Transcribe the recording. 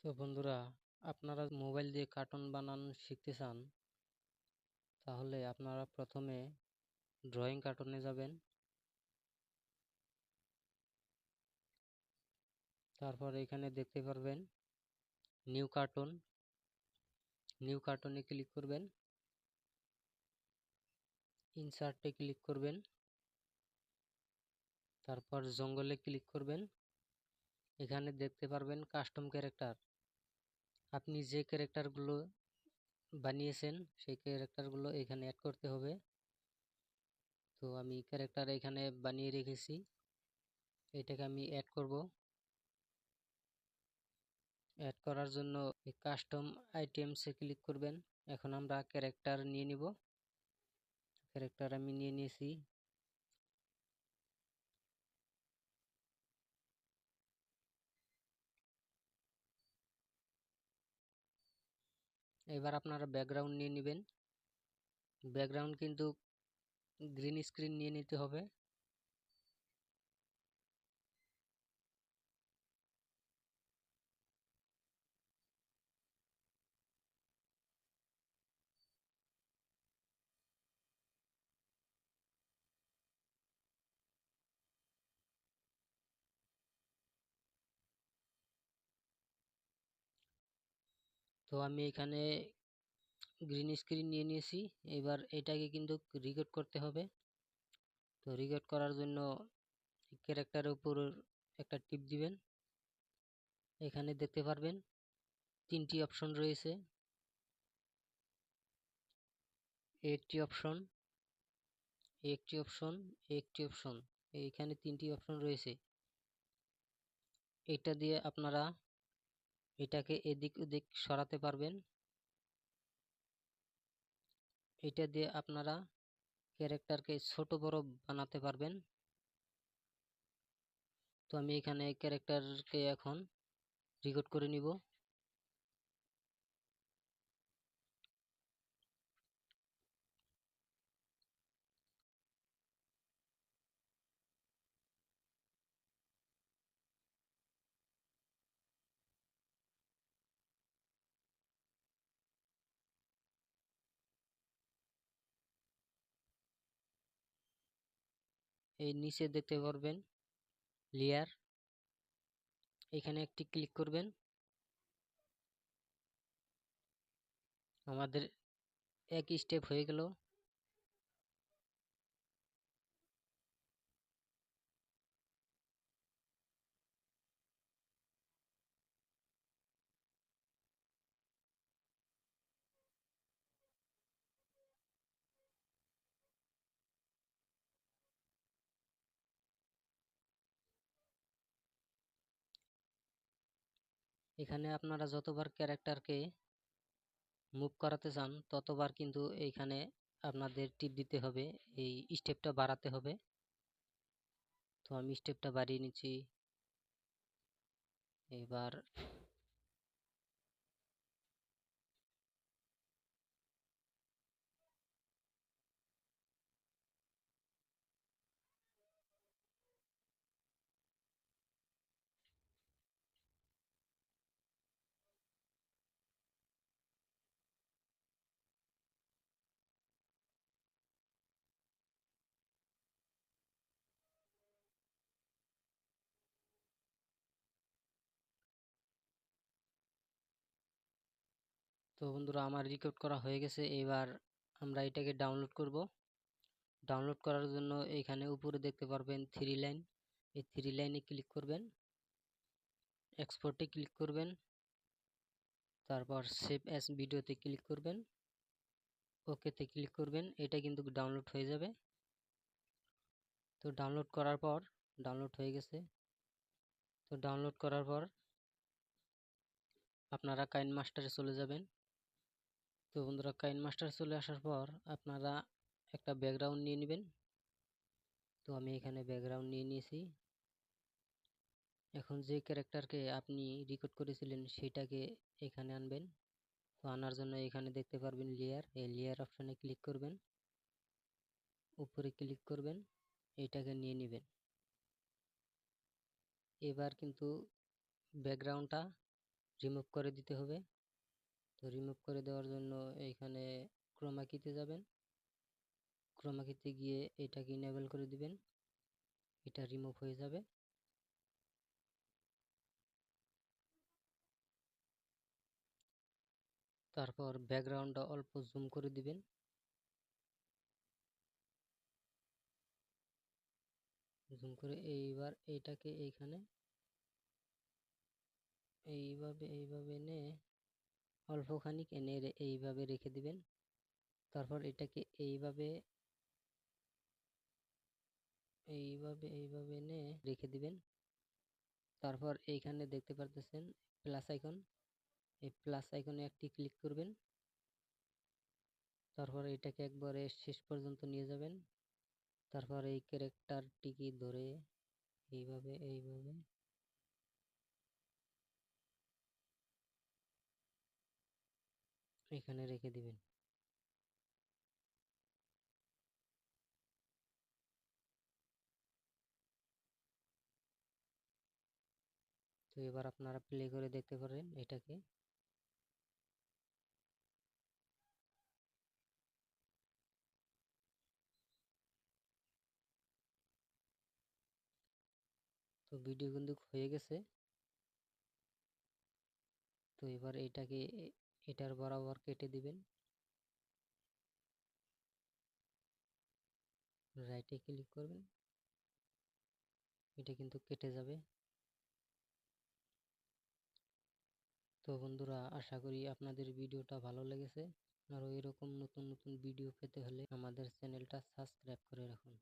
তো বন্ধুরা, আপনারা মোবাইল দিয়ে কার্টুন বানানো শিখতে চান, তাহলে আপনারা প্রথমে ড্রয়িং কার্টুনে যাবেন। তারপর এখানে দেখতে পারবেন নিউ কার্টুন। নিউ কার্টুনে ক্লিক করবেন, ইনসার্টে ক্লিক করবেন, তারপর জঙ্গলে ক্লিক করবেন। এখানে দেখতে পারবেন কাস্টম ক্যারেক্টার। আপনি যে ক্যারেক্টারগুলো বানিয়েছেন সেই ক্যারেক্টারগুলো এখানে অ্যাড করতে হবে। তো আমি ক্যারেক্টার এখানে বানিয়ে রেখেছি, এটাকে আমি অ্যাড করব। অ্যাড করার জন্য কাস্টম আইটেমসে ক্লিক করবেন। এখন আমরা ক্যারেক্টার নিয়ে নিব। ক্যারেক্টার আমি নিয়ে নিয়েছি। এবার আপনারা ব্যাকগ্রাউন্ড নিয়ে নেবেন। ব্যাকগ্রাউন্ড কিন্তু গ্রিন স্ক্রিন নিয়ে নিতে হবে। তো আমি এখানে গ্রিন স্ক্রিন নিয়ে নিয়েছি। এবার এটাকে কিন্তু রিকোড করতে হবে। তো রিকোড করার জন্য ক্যারেক্টারের উপর একটা টিপ দিবেন। এখানে দেখতে পারবেন তিনটি অপশন রয়েছে, একটি অপশন, একটি অপশন, একটি অপশন। এইখানে তিনটি অপশন রয়েছে। এটা দিয়ে আপনারা এটাকে এদিক ওদিক সরাতে পারবেন। এটা দিয়ে আপনারা ক্যারেক্টারকে ছোট বড় বানাতে পারবেন। তো আমি এখানে ক্যারেক্টারকে এখন রেকর্ড করে নিব। এই নিচে দেখতে পারবেন লেয়ার, এখানে একটি ক্লিক করবেন। আমাদের এক স্টেপ হয়ে গেল। এখানে আপনারা যতবার ক্যারেক্টারকে মুভ করাতে চান ততবার কিন্তু এইখানে আপনাদের টিপ দিতে হবে, এই স্টেপটা বাড়াতে হবে। তো আমি স্টেপটা বাড়িয়ে নিচ্ছি। এবার তো বন্ধুরা, আমার রেকর্ড করা হয়ে গেছে। এবার আমরা এটাকে ডাউনলোড করব। ডাউনলোড করার জন্য এখানে উপরে দেখতে পারবেন থ্রি লাইন, এই থ্রি লাইনে ক্লিক করবেন, এক্সপোর্টে ক্লিক করবেন, তারপর সেভ অ্যাজ ভিডিওতে ক্লিক করবেন, ওকেতে ক্লিক করবেন। এটা কিন্তু ডাউনলোড হয়ে যাবে। তো ডাউনলোড করার পর ডাউনলোড হয়ে গেছে। তো ডাউনলোড করার পর আপনারা কাইন মাস্টারে চলে যাবেন। তো বন্ধুরা, কাইন মাস্টার চলে আসার পর আপনারা একটা ব্যাকগ্রাউন্ড নিয়ে নেবেন। তো আমি এখানে ব্যাকগ্রাউন্ড নিয়ে নিয়েছি। এখন যে ক্যারেক্টারকে আপনি রেকর্ড করেছিলেন সেটাকে এখানে আনবেন। তো আনার জন্য এখানে দেখতে পারবেন লেয়ার, এই লেয়ার অপশানে ক্লিক করবেন, উপরে ক্লিক করবেন, এটাকে নিয়ে নেবেন। এবার কিন্তু ব্যাকগ্রাউন্ডটা রিমুভ করে দিতে হবে। তো রিমুভ করে দেওয়ার জন্য এইখানে ক্রোমা কিতে যাবেন, ক্রোমা কিতে গিয়ে এটাকে ইনেবল করে দিবেন, এটা রিমুভ হয়ে যাবে। তারপর ব্যাকগ্রাউন্ডটা অল্প জুম করে দিবেন। জুম করে এইবার এইটাকে এইখানে এইভাবে এনে অল্প খানিক এনে এইভাবে রেখে দিবেন। তারপর এটাকে এইভাবে এনে রেখে দিবেন। তারপর এইখানে দেখতে পারতেছেন প্লাস আইকন, এই প্লাস আইকনে একটি ক্লিক করবেন। তারপর এটাকে একবারে শেষ পর্যন্ত নিয়ে যাবেন। তারপর এই ক্যারেক্টারটিকে ধরে এইভাবে এখানে রেখে দিবেন। তো এবার আপনারা প্লে করে দেখতে পারেন এটাকে। তো ভিডিও কিন্তু হয়ে গেছে। তো এবার এটাকে এটার বরাবর কেটে দিবেন, রাইটে ক্লিক করবেন, এটা কিন্তু কেটে যাবে। তো বন্ধুরা, আশা করি আপনাদের ভিডিওটা ভালো লেগেছে। আরও এরকম নতুন নতুন ভিডিও পেতে হলে আমাদের চ্যানেলটা সাবস্ক্রাইব করে রাখুন।